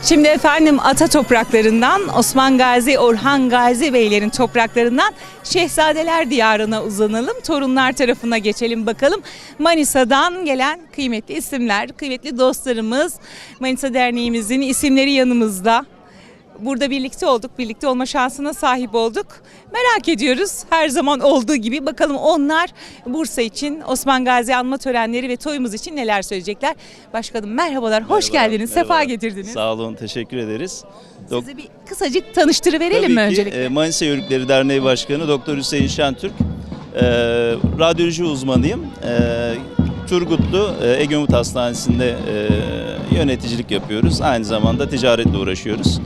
Şimdi efendim ata topraklarından, Osman Gazi, Orhan Gazi Beylerin topraklarından Şehzadeler Diyarı'na uzanalım. Torunlar tarafına geçelim bakalım. Manisa'dan gelen kıymetli isimler, kıymetli dostlarımız. Manisa Derneğimizin isimleri yanımızda. Burada birlikte olduk, birlikte olma şansına sahip olduk. Merak ediyoruz her zaman olduğu gibi. Bakalım onlar Bursa için, Osman Gazi anma törenleri ve toyumuz için neler söyleyecekler. Başkanım merhabalar, hoş geldiniz, sefa getirdiniz. Sağ olun, teşekkür ederiz. Sizi bir kısacık tanıştırıverelim mi öncelikle? Tabii ki Manisa Yörükleri Derneği Başkanı Doktor Hüseyin Şentürk. Radyoloji uzmanıyım. Turgutlu Ege Umut Hastanesi'nde yöneticilik yapıyoruz. Aynı zamanda ticaretle uğraşıyoruz.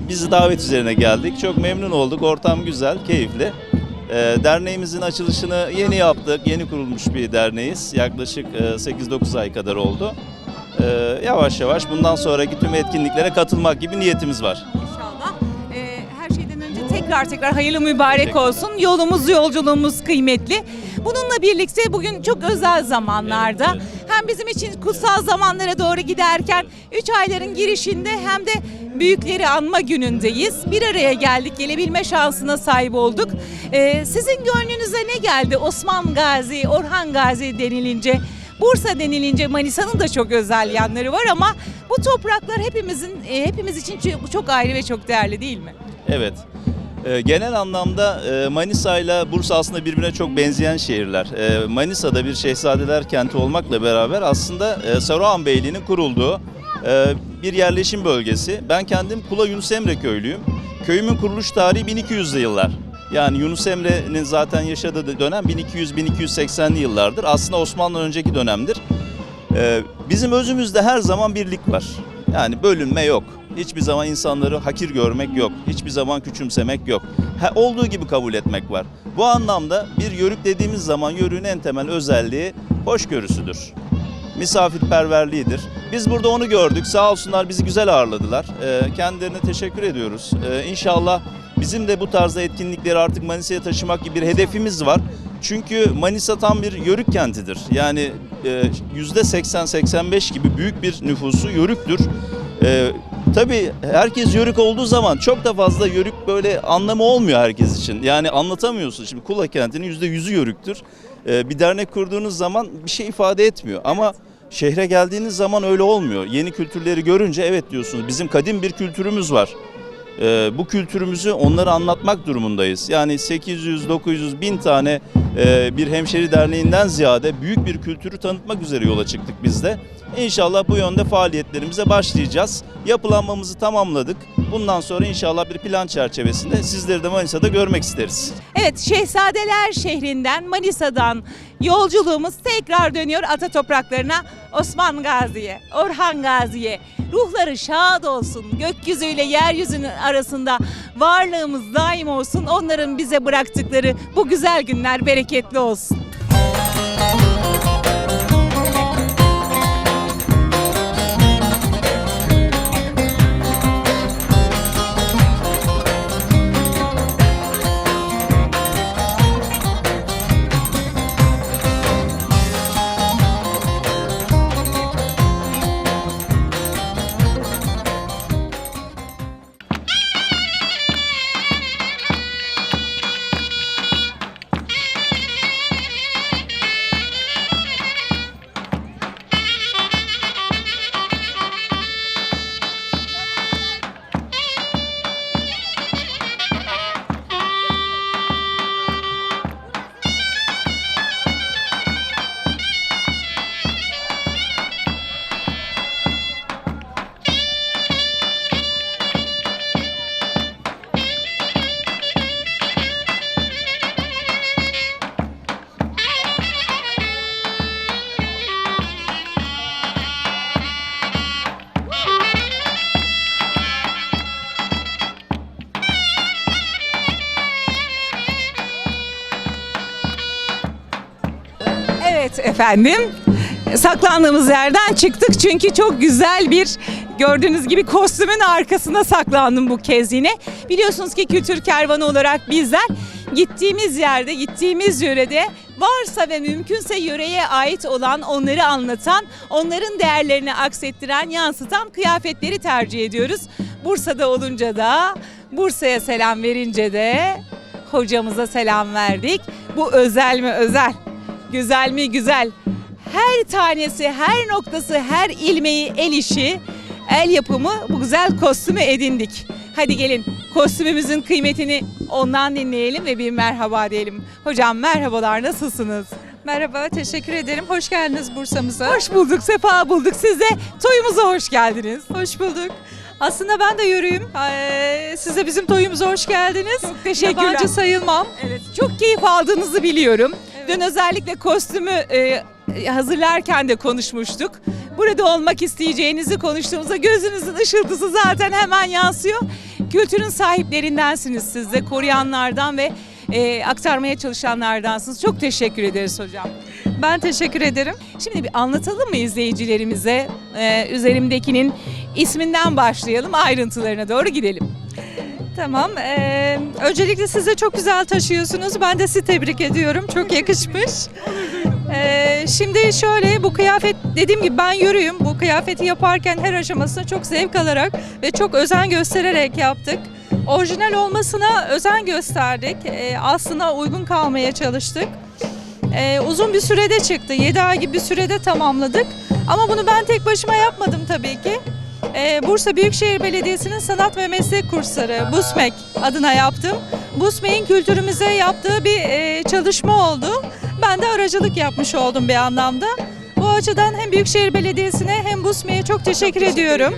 Bizi davet üzerine geldik. Çok memnun olduk. Ortam güzel, keyifli. Derneğimizin açılışını yeni yaptık. Yeni kurulmuş bir derneğiz. Yaklaşık 8-9 ay kadar oldu. Yavaş yavaş bundan sonraki tüm etkinliklere katılmak gibi niyetimiz var. İnşallah. Her şeyden önce tekrar hayırlı mübarek olsun. Yolculuğumuz kıymetli. Bununla birlikte bugün çok özel zamanlarda hem bizim için kutsal zamanlara doğru giderken 3 ayların girişinde hem de büyükleri anma günündeyiz. Bir araya geldik, gelebilme şansına sahip olduk. Sizin gönlünüze ne geldi? Osman Gazi, Orhan Gazi denilince, Bursa denilince Manisa'nın da çok özel yanları var ama bu topraklar hepimiz için çok ayrı ve çok değerli değil mi? Evet. Genel anlamda Manisa ile Bursa aslında birbirine çok benzeyen şehirler. Manisa'da bir şehzadeler kenti olmakla beraber aslında Saruhan Beyliği'nin kurulduğu bir yerleşim bölgesi. Ben kendim Kula Yunus Emre köylüyüm. Köyümün kuruluş tarihi 1200'lü yıllar. Yani Yunus Emre'nin zaten yaşadığı dönem 1200-1280'li yıllardır. Aslında Osmanlı'dan önceki dönemdir. Bizim özümüzde her zaman birlik var. Yani bölünme yok. Hiçbir zaman insanları hakir görmek yok. Hiçbir zaman küçümsemek yok. Olduğu gibi kabul etmek var. Bu anlamda bir yörük dediğimiz zaman yörüğün en temel özelliği hoşgörüsüdür. Misafirperverliğidir. Biz burada onu gördük. Sağ olsunlar bizi güzel ağırladılar. Kendilerine teşekkür ediyoruz. İnşallah bizim de bu tarzda etkinlikleri artık Manisa'ya taşımak gibi bir hedefimiz var. Çünkü Manisa tam bir yörük kentidir. Yani %80-85 gibi büyük bir nüfusu yörüktür. Tabii herkes yörük olduğu zaman çok da fazla yörük böyle anlamı olmuyor herkes için. Yani anlatamıyorsun. Şimdi Kula kentinin %100'ü yörüktür. Bir dernek kurduğunuz zaman bir şey ifade etmiyor. Ama şehre geldiğiniz zaman öyle olmuyor. Yeni kültürleri görünce evet diyorsunuz. Bizim kadim bir kültürümüz var. Bu kültürümüzü onlara anlatmak durumundayız. Yani 800, 900, 1000 tane bir hemşeri derneğinden ziyade büyük bir kültürü tanıtmak üzere yola çıktık biz de. İnşallah bu yönde faaliyetlerimize başlayacağız. Yapılanmamızı tamamladık. Bundan sonra inşallah bir plan çerçevesinde sizleri de Manisa'da görmek isteriz. Evet, Şehzadeler şehrinden, Manisa'dan yolculuğumuz tekrar dönüyor ata topraklarına, Osman Gazi'ye, Orhan Gazi'ye. Ruhları şad olsun, gökyüzüyle yeryüzünün arasında varlığımız daim olsun. Onların bize bıraktıkları bu güzel günler bereketli olsun. Evet efendim, saklandığımız yerden çıktık çünkü çok güzel bir, gördüğünüz gibi kostümün arkasına saklandım bu kez yine. Biliyorsunuz ki kültür kervanı olarak bizler gittiğimiz yerde, gittiğimiz yörede varsa ve mümkünse yöreye ait olan, onları anlatan, onların değerlerini aksettiren, yansıtan kıyafetleri tercih ediyoruz. Bursa'da olunca da, Bursa'ya selam verince de hocamıza selam verdik. Bu özel mi özel, güzel mi güzel. Her tanesi, her noktası, her ilmeği, el işi, el yapımı bu güzel kostümü edindik. Hadi gelin kostümümüzün kıymetini ondan dinleyelim ve bir merhaba diyelim. Hocam merhabalar, nasılsınız? Merhaba, teşekkür ederim. Hoş geldiniz Bursa'mıza. Hoş bulduk, sefa bulduk. Siz de toyumuza hoş geldiniz. Hoş bulduk. Aslında ben de yörüyüm. Siz de bizim toyumuza hoş geldiniz. Çok teşekkürler. Yabancı sayılmam. Evet, çok keyif aldığınızı biliyorum. Evet. Dün özellikle kostümü hazırlarken de konuşmuştuk. Burada olmak isteyeceğinizi konuştuğumuzda gözünüzün ışıltısı zaten hemen yansıyor. Kültürün sahiplerindensiniz siz de, koruyanlardan ve aktarmaya çalışanlardansınız. Çok teşekkür ederiz hocam. Ben teşekkür ederim. Şimdi bir anlatalım mı izleyicilerimize? Üzerimdekinin isminden başlayalım, ayrıntılarına doğru gidelim. Tamam. Öncelikle siz de çok güzel taşıyorsunuz. Ben de sizi tebrik ediyorum. Çok yakışmış. Şimdi şöyle, bu kıyafet, dediğim gibi ben yörüyüm. Bu kıyafeti yaparken her aşamasına çok zevk alarak ve çok özen göstererek yaptık. Orijinal olmasına özen gösterdik. Aslına uygun kalmaya çalıştık. Uzun bir sürede çıktı. 7 ay gibi bir sürede tamamladık. Ama bunu ben tek başıma yapmadım tabii ki. Bursa Büyükşehir Belediyesi'nin sanat ve meslek kursları BUSMEK adına yaptım. BUSMEK'in kültürümüze yaptığı bir çalışma oldu. Ben de aracılık yapmış oldum bir anlamda. Bu açıdan hem Büyükşehir Belediyesi'ne hem BUSMEK'e çok teşekkür ediyorum.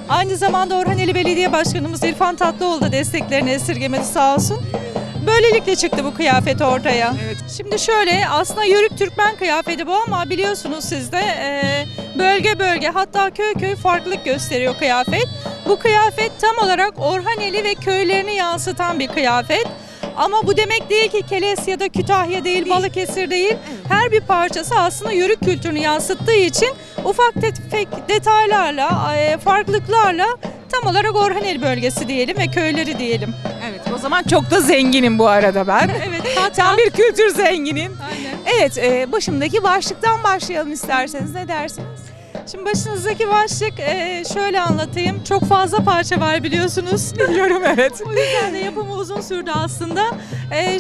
Aynı zamanda Orhaneli Belediye Başkanımız İrfan Tatlıoğlu da desteklerini esirgemedi sağ olsun. Böylelikle çıktı bu kıyafet ortaya. Evet. Şimdi şöyle, aslında Yörük Türkmen kıyafeti bu ama biliyorsunuz siz de bölge bölge, hatta köy köy farklılık gösteriyor kıyafet. Bu kıyafet tam olarak Orhaneli ve köylerini yansıtan bir kıyafet. Ama bu demek değil ki Keles ya da Kütahya değil, Balıkesir değil. Her bir parçası aslında Yörük kültürünü yansıttığı için ufak tefek detaylarla, farklılıklarla tam olarak Orhaneli bölgesi diyelim ve köyleri diyelim. Evet, o zaman çok da zenginim bu arada ben. Evet, Tam bir kültür zenginim. Aynen. Evet, başımdaki başlıktan başlayalım isterseniz. Ne dersiniz? Şimdi başınızdaki başlık şöyle anlatayım. Çok fazla parça var biliyorsunuz. Biliyorum, evet. O yüzden de yapımı uzun sürdü aslında.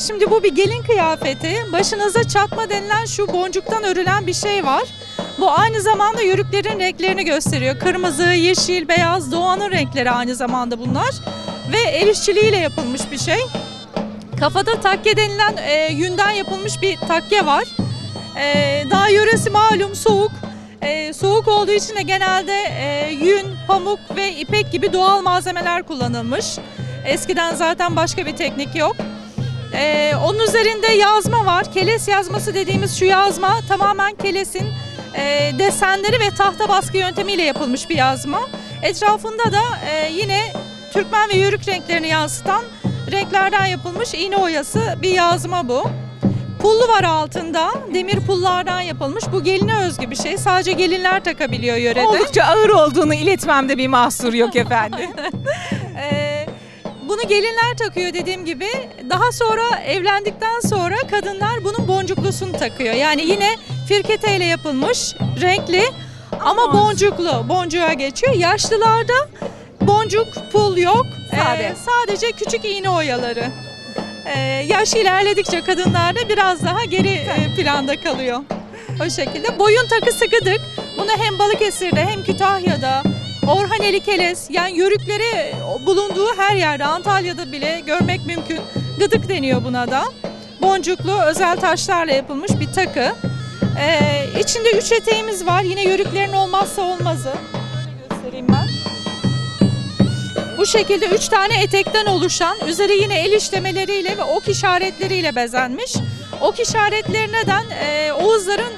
Şimdi bu bir gelin kıyafeti. Başınıza çatma denilen şu boncuktan örülen bir şey var. Bu aynı zamanda yörüklerin renklerini gösteriyor. Kırmızı, yeşil, beyaz, doğanın renkleri aynı zamanda bunlar. Ve el işçiliğiyle yapılmış bir şey. Kafada takke denilen yünden yapılmış bir takke var. Dağ yöresi malum soğuk. Soğuk olduğu için de genelde yün, pamuk ve ipek gibi doğal malzemeler kullanılmış. Eskiden zaten başka bir teknik yok. Onun üzerinde yazma var. Keles yazması dediğimiz şu yazma tamamen Keles'in desenleri ve tahta baskı yöntemiyle yapılmış bir yazma. Etrafında da yine Türkmen ve Yörük renklerini yansıtan renklerden yapılmış iğne oyası bir yazma bu. Pullu var altında, demir pullardan yapılmış. Bu geline özgü bir şey. Sadece gelinler takabiliyor yörede. Oldukça ağır olduğunu iletmemde bir mahsur yok efendim. Bunu gelinler takıyor dediğim gibi. Daha sonra evlendikten sonra kadınlar bunun boncuklusunu takıyor. Yani yine firketeyle yapılmış, renkli ama boncuklu. Boncuğa geçiyor. Yaşlılarda boncuk, pul yok. Sadece küçük iğne oyaları. Yaş ilerledikçe kadınlarda biraz daha geri planda kalıyor. O şekilde. Boyun takı sıkıdık. Bunu hem Balıkesir'de hem Kütahya'da, Orhaneli, Keles, yani yörükleri bulunduğu her yerde, Antalya'da bile görmek mümkün. Gıdık deniyor buna da. Boncuklu, özel taşlarla yapılmış bir takı. İçinde 3 eteğimiz var. Yine yörüklerin olmazsa olmazı. Şöyle göstereyim ben. Bu şekilde 3 tane etekten oluşan, üzeri yine el işlemeleriyle ve ok işaretleriyle bezenmiş. Ok işaretleri neden? Oğuzların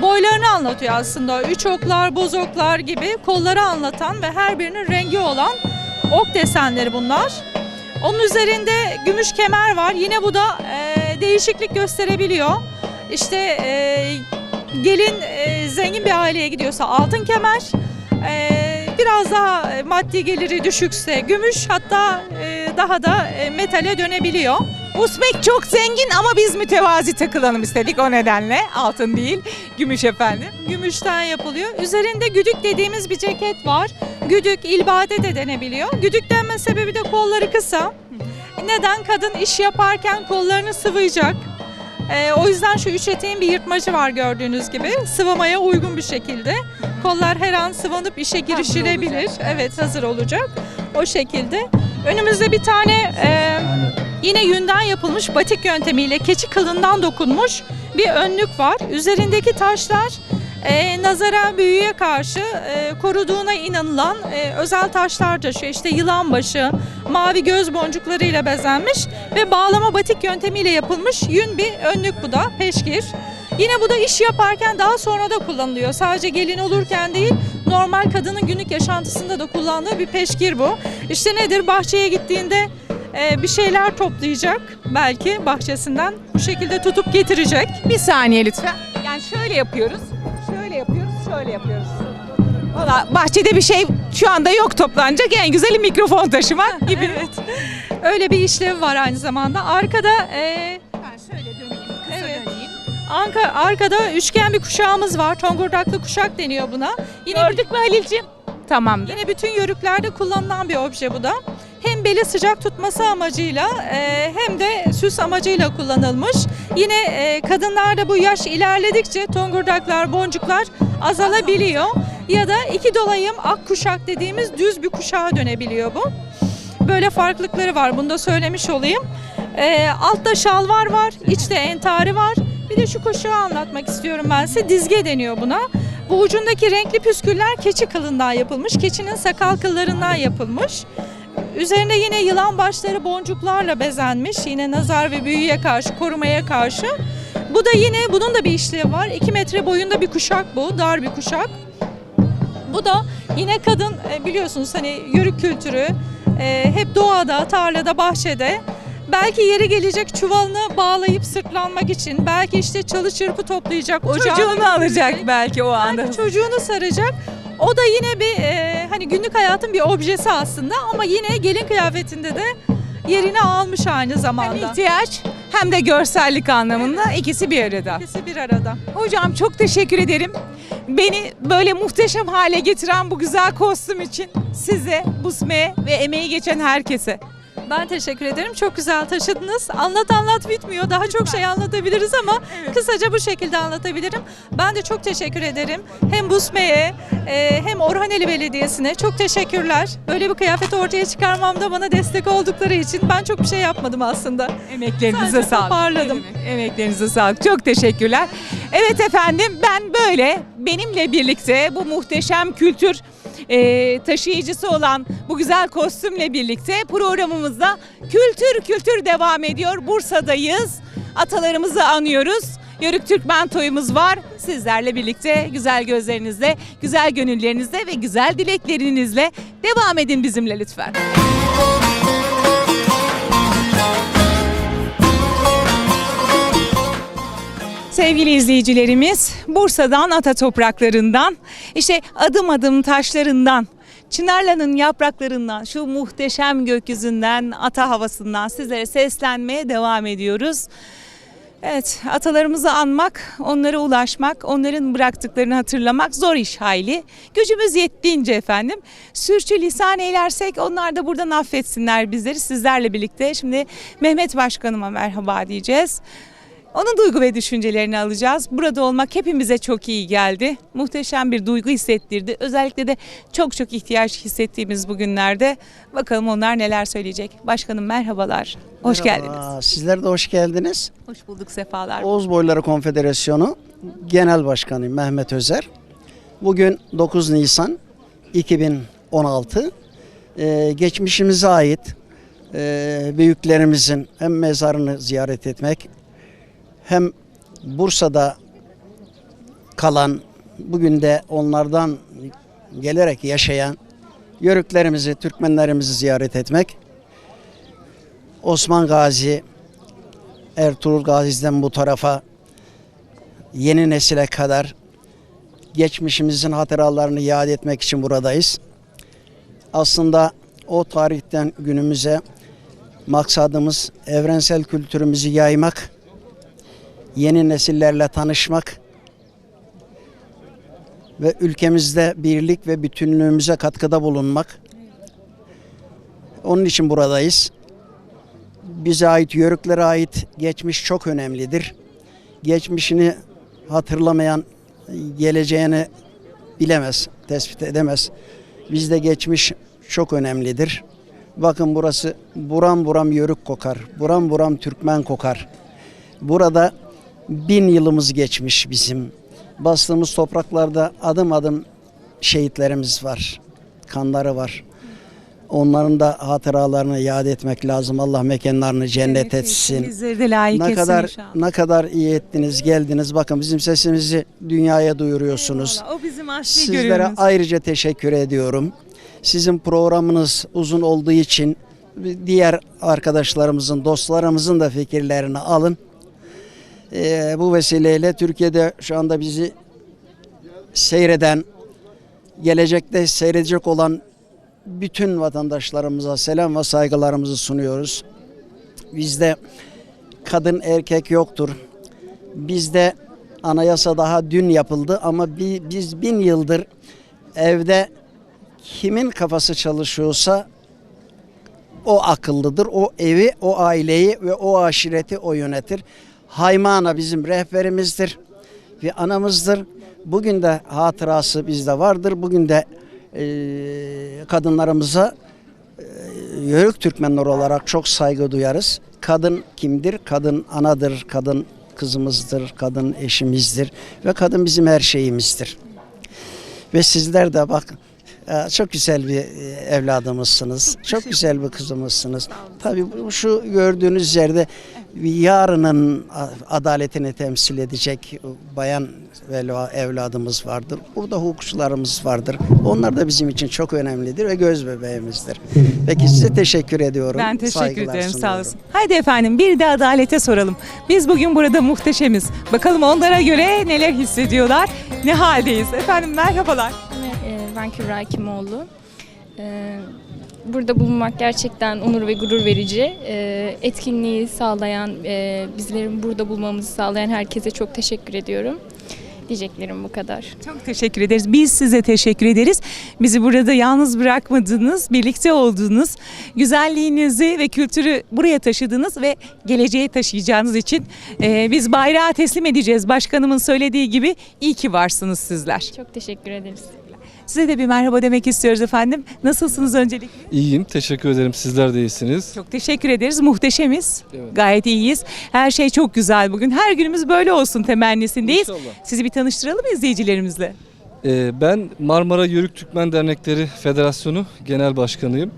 boylarını anlatıyor aslında. 3 oklar, boz oklar gibi kolları anlatan ve her birinin rengi olan ok desenleri bunlar. Onun üzerinde gümüş kemer var. Yine bu da değişiklik gösterebiliyor. İşte gelin zengin bir aileye gidiyorsa altın kemer, biraz daha maddi geliri düşükse gümüş, hatta daha da metale dönebiliyor. Usmek çok zengin ama biz mütevazi takılalım istedik, o nedenle altın değil gümüş efendim. Gümüşten yapılıyor. Üzerinde güdük dediğimiz bir ceket var. Güdük, ilbade de denebiliyor. Güdük denme sebebi de kolları kısa. Neden? Kadın iş yaparken kollarını sıvayacak. O yüzden şu üç eteğin bir yırtmacı var gördüğünüz gibi. Sıvamaya uygun bir şekilde. Kollar her an sıvanıp işe girişilebilir. Evet, hazır olacak. O şekilde. Önümüzde bir tane yine yünden yapılmış batik yöntemiyle keçi kılından dokunmuş bir önlük var. Üzerindeki taşlar nazara, büyüye karşı koruduğuna inanılan özel taşlar taşıyor. İşte yılan başı, mavi göz boncuklarıyla bezenmiş ve bağlama batik yöntemiyle yapılmış yün bir önlük bu da, peşkir. Yine bu da iş yaparken daha sonra da kullanılıyor. Sadece gelin olurken değil, normal kadının günlük yaşantısında da kullandığı bir peşkir bu. İşte nedir? Bahçeye gittiğinde bir şeyler toplayacak, belki bahçesinden bu şekilde tutup getirecek. Bir saniye lütfen. Yani şöyle yapıyoruz, şöyle yapıyoruz, şöyle yapıyoruz. Valla bahçede bir şey şu anda yok toplanacak, en güzeli mikrofon taşımak gibi. Evet. Öyle bir işlevi var aynı zamanda. Arkada Ben şöyle döneyim, kısa Evet. döneyim. arkada üçgen bir kuşağımız var. Tongurdaklı kuşak deniyor buna. Gördük mü Halil'ciğim? Tamamdır. Yine bütün yörüklerde kullanılan bir obje bu da. Hem beli sıcak tutması amacıyla hem de süs amacıyla kullanılmış. Yine kadınlarda bu yaş ilerledikçe tongurdaklar, boncuklar azalabiliyor. Ya da iki dolayım ak kuşak dediğimiz düz bir kuşağa dönebiliyor bu. Böyle farklılıkları var, bunu da söylemiş olayım. Altta şalvar var, içte entari var. Bir de şu kuşağı anlatmak istiyorum ben size. Dizge deniyor buna. Bu ucundaki renkli püsküller keçi kılından yapılmış. Keçinin sakal kıllarından yapılmış. Üzerinde yine yılan başları boncuklarla bezenmiş. Yine nazar ve büyüye karşı, korumaya karşı. Bu da yine, bunun da bir işlevi var. 2 metre boyunda bir kuşak bu. Dar bir kuşak. Bu da yine kadın biliyorsunuz hani yörük kültürü. Hep doğada, tarlada, bahçede. Belki yeri gelecek çuvalını bağlayıp sırtlanmak için. Belki işte çalı çırpı toplayacak. Çocuğunu alacak belki o anda. Belki çocuğunu saracak. O da yine bir hani günlük hayatın bir objesi aslında ama yine gelin kıyafetinde de yerini almış aynı Hem zamanda. ihtiyaç hem de görsellik anlamında ikisi bir arada. İkisi bir arada. Hocam çok teşekkür ederim. Beni böyle muhteşem hale getiren bu güzel kostüm için size, Busme'ye ve emeği geçen herkese. Ben teşekkür ederim. Çok güzel taşıdınız. Anlat bitmiyor. Daha çok şey anlatabiliriz ama kısaca bu şekilde anlatabilirim. Ben de çok teşekkür ederim. Hem Busme'ye hem Orhaneli Belediyesi'ne çok teşekkürler. Böyle bir kıyafet ortaya çıkarmamda bana destek oldukları için ben çok bir şey yapmadım aslında. Emeklerinize Sadece sağlık. toparladım. Ne demek? Emeklerinize sağlık. Çok teşekkürler. Evet efendim, ben böyle benimle birlikte bu muhteşem kültür taşıyıcısı olan bu güzel kostümle birlikte programımızda kültür devam ediyor. Bursa'dayız. Atalarımızı anıyoruz. Yörük Türkmen toyumuz var. Sizlerle birlikte güzel gözlerinizle, güzel gönüllerinizle ve güzel dileklerinizle devam edin bizimle lütfen. Sevgili izleyicilerimiz, Bursa'dan, ata topraklarından, işte adım adım taşlarından, Çınarlı'nın yapraklarından, şu muhteşem gökyüzünden, ata havasından sizlere seslenmeye devam ediyoruz. Evet, atalarımızı anmak, onlara ulaşmak, onların bıraktıklarını hatırlamak zor iş hayli. Gücümüz yettiğince efendim, sürçülisan eylersek onlar da buradan affetsinler bizleri, sizlerle birlikte. Şimdi Mehmet Başkanıma merhaba diyeceğiz. Onun duygu ve düşüncelerini alacağız. Burada olmak hepimize çok iyi geldi. Muhteşem bir duygu hissettirdi. Özellikle de çok ihtiyaç hissettiğimiz bugünlerde. Bakalım onlar neler söyleyecek. Başkanım merhabalar. Hoş geldiniz. Sizler de hoş geldiniz. Hoş bulduk, sefalar. Oğuz Boyları Konfederasyonu Genel Başkanı Mehmet Özer. Bugün 9 Nisan 2016. Geçmişimize ait büyüklerimizin hem mezarını ziyaret etmek hem Bursa'da kalan, bugün de onlardan gelerek yaşayan Yörüklerimizi, Türkmenlerimizi ziyaret etmek, Osman Gazi, Ertuğrul Gazi'den bu tarafa yeni nesile kadar geçmişimizin hatıralarını yad etmek için buradayız. Aslında o tarihten günümüze Maksadımız evrensel kültürümüzü yaymak, yeni nesillerle tanışmak ve ülkemizde birlik ve bütünlüğümüze katkıda bulunmak. Onun için buradayız. Bize ait, Yörüklere ait geçmiş çok önemlidir. Geçmişini hatırlamayan geleceğini bilemez, tespit edemez. Bizde geçmiş çok önemlidir. Bakın burası buram buram Yörük kokar, buram buram Türkmen kokar. Burada 1000 yılımız geçmiş bizim. Bastığımız topraklarda adım adım şehitlerimiz var, kanları var. Onların da hatıralarını yad etmek lazım. Allah mekanlarını cennet etsin. Bizleri de layık etsin inşallah. Ne kadar iyi ettiniz, geldiniz. Bakın bizim sesimizi dünyaya duyuruyorsunuz. Eyvallah, o bizim asli Sizlere görevimiz. ayrıca teşekkür ediyorum. Sizin programınız uzun olduğu için diğer arkadaşlarımızın, dostlarımızın da fikirlerini alın. Bu vesileyle Türkiye'de şu anda bizi seyreden, gelecekte seyredecek olan bütün vatandaşlarımıza selam ve saygılarımızı sunuyoruz. Bizde kadın erkek yoktur. Bizde anayasa daha dün yapıldı ama biz 1000 yıldır evde kimin kafası çalışıyorsa o akıllıdır. O evi, o aileyi ve o aşireti o yönetir. Haymana bizim rehberimizdir ve anamızdır. Bugün de hatırası bizde vardır. Bugün de kadınlarımıza Yörük Türkmenler olarak çok saygı duyarız. Kadın kimdir? Kadın anadır, kadın kızımızdır, kadın eşimizdir ve kadın bizim her şeyimizdir. Ve sizler de bak çok güzel bir evladımızsınız. Çok güzel bir kızımızsınız. Tabii şu gördüğünüz yerde yarının adaletini temsil edecek bayan evladımız vardır. Burada hukukçularımız vardır. Onlar da bizim için çok önemlidir ve göz bebeğimizdir. Peki size teşekkür ediyorum. Ben teşekkür Saygılar ederim, sağ sunuyorum. olasın. Haydi efendim, bir de adalete soralım. Biz bugün burada muhteşemiz. Bakalım onlara göre neler hissediyorlar, ne haldeyiz. Efendim merhabalar. Ben Kübra Hakimoğlu. Burada bulunmak gerçekten onur ve gurur verici. Etkinliği sağlayan, bizlerin burada bulmamızı sağlayan herkese çok teşekkür ediyorum. Diyeceklerim bu kadar. Çok teşekkür ederiz. Biz size teşekkür ederiz. Bizi burada yalnız bırakmadınız, birlikte olduğunuz, güzelliğinizi ve kültürü buraya taşıdınız ve geleceğe taşıyacağınız için biz bayrağı teslim edeceğiz. Başkanımın söylediği gibi iyi ki varsınız sizler. Çok teşekkür ederiz. Size de bir merhaba demek istiyoruz efendim. Nasılsınız öncelikle? İyiyim, teşekkür ederim. Sizler de iyisiniz. Çok teşekkür ederiz. Muhteşemiz. Evet. Gayet iyiyiz. Her şey çok güzel bugün. Her günümüz böyle olsun temennisindeyiz. İnşallah. Sizi bir tanıştıralım izleyicilerimizle. Ben Marmara Yörük Türkmen Dernekleri Federasyonu Genel Başkanıyım.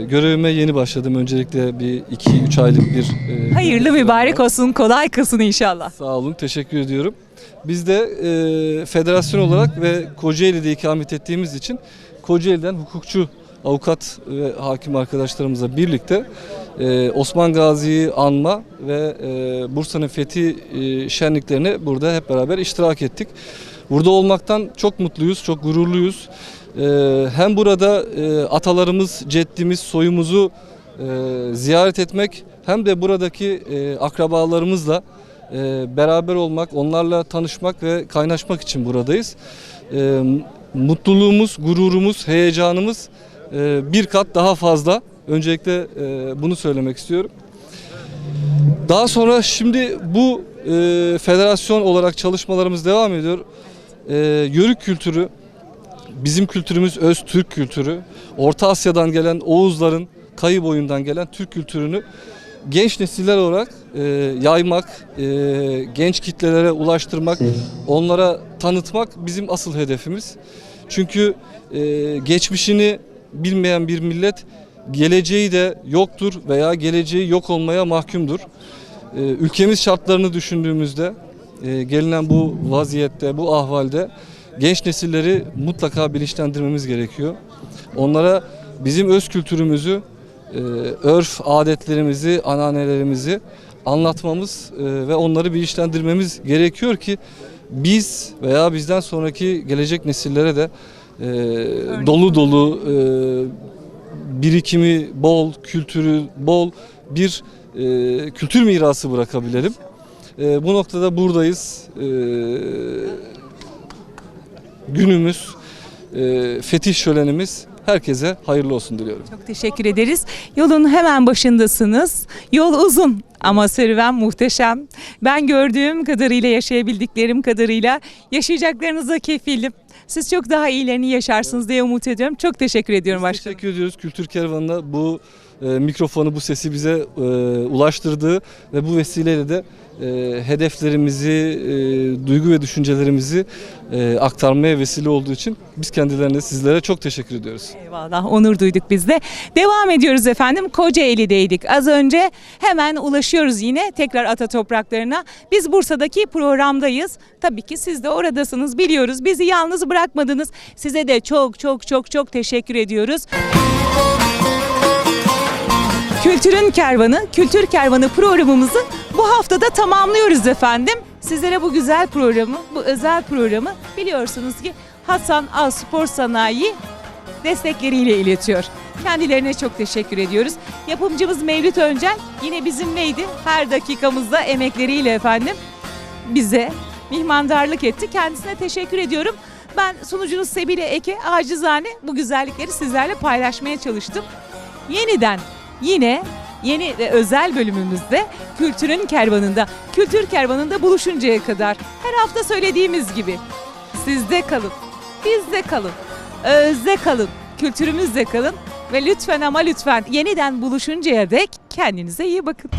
Görevime yeni başladım. Öncelikle bir 2-3 aylık bir... Hayırlı mübarek olsun, kolay kılsın inşallah. Sağ olun, teşekkür ediyorum. Biz de federasyon olarak ve Kocaeli'de ikamet ettiğimiz için Kocaeli'den hukukçu, avukat ve hakim arkadaşlarımızla birlikte Osman Gazi'yi anma ve Bursa'nın fethi şenliklerine burada hep beraber iştirak ettik. Burada olmaktan çok mutluyuz, çok gururluyuz. Hem burada atalarımız, ceddimiz, soyumuzu ziyaret etmek hem de buradaki akrabalarımızla beraber olmak, onlarla tanışmak ve kaynaşmak için buradayız. Mutluluğumuz, gururumuz, heyecanımız bir kat daha fazla. Öncelikle bunu söylemek istiyorum. Daha sonra şimdi bu federasyon olarak çalışmalarımız devam ediyor. Yörük kültürü, bizim kültürümüz öz Türk kültürü. Orta Asya'dan gelen Oğuzların, Kayı boyundan gelen Türk kültürünü genç nesiller olarak yaymak, genç kitlelere ulaştırmak, onlara tanıtmak bizim asıl hedefimiz. Çünkü geçmişini bilmeyen bir millet geleceği de yoktur veya geleceği yok olmaya mahkumdur. Ülkemiz şartlarını düşündüğümüzde gelinen bu vaziyette, bu ahvalde genç nesilleri mutlaka bilinçlendirmemiz gerekiyor. Onlara bizim öz kültürümüzü, örf, adetlerimizi, ananelerimizi anlatmamız ve onları bilinçlendirmemiz gerekiyor ki biz veya bizden sonraki gelecek nesillere de dolu dolu birikimi bol, kültürü bol bir kültür mirası bırakabilelim. Bu noktada buradayız. Günümüz, fetih şölenimiz herkese hayırlı olsun diliyorum. Çok teşekkür ederiz. Yolun hemen başındasınız. Yol uzun ama serüven muhteşem. Ben gördüğüm kadarıyla, yaşayabildiklerim kadarıyla yaşayacaklarınıza kefilim. Siz çok daha iyilerini yaşarsınız diye umut ediyorum. Çok teşekkür ediyorum Biz başkanım. teşekkür ediyoruz Kültür Kervanı'na bu mikrofonu, bu sesi bize ulaştırdığı ve bu vesileyle de hedeflerimizi, duygu ve düşüncelerimizi aktarmaya vesile olduğu için biz kendilerine, sizlere çok teşekkür ediyoruz. Eyvallah, onur duyduk biz de. Devam ediyoruz efendim. Kocaeli'deydik. Az önce hemen ulaşıyoruz yine tekrar ata topraklarına. Biz Bursa'daki programdayız. Tabii ki siz de oradasınız, biliyoruz. Bizi yalnız bırakmadınız. Size de çok çok çok çok teşekkür ediyoruz. Kültür Kervanı programımızı bu haftada tamamlıyoruz efendim. Sizlere bu güzel programı, bu özel programı biliyorsunuz ki Hasan Ağ Spor Sanayi destekleriyle iletiyor. Kendilerine çok teşekkür ediyoruz. Yapımcımız Mevlüt Öncel yine bizimleydi. Her dakikamızda emekleriyle efendim bize mihmandarlık etti. Kendisine teşekkür ediyorum. Ben sunucunuz Sebile Eke acizane bu güzellikleri sizlerle paylaşmaya çalıştım. Yine yeni ve özel bölümümüzde Kültür Kervanı'nda buluşuncaya kadar her hafta söylediğimiz gibi sizde kalın, bizde kalın, özde kalın, kültürümüzde kalın ve lütfen ama lütfen yeniden buluşuncaya dek kendinize iyi bakın.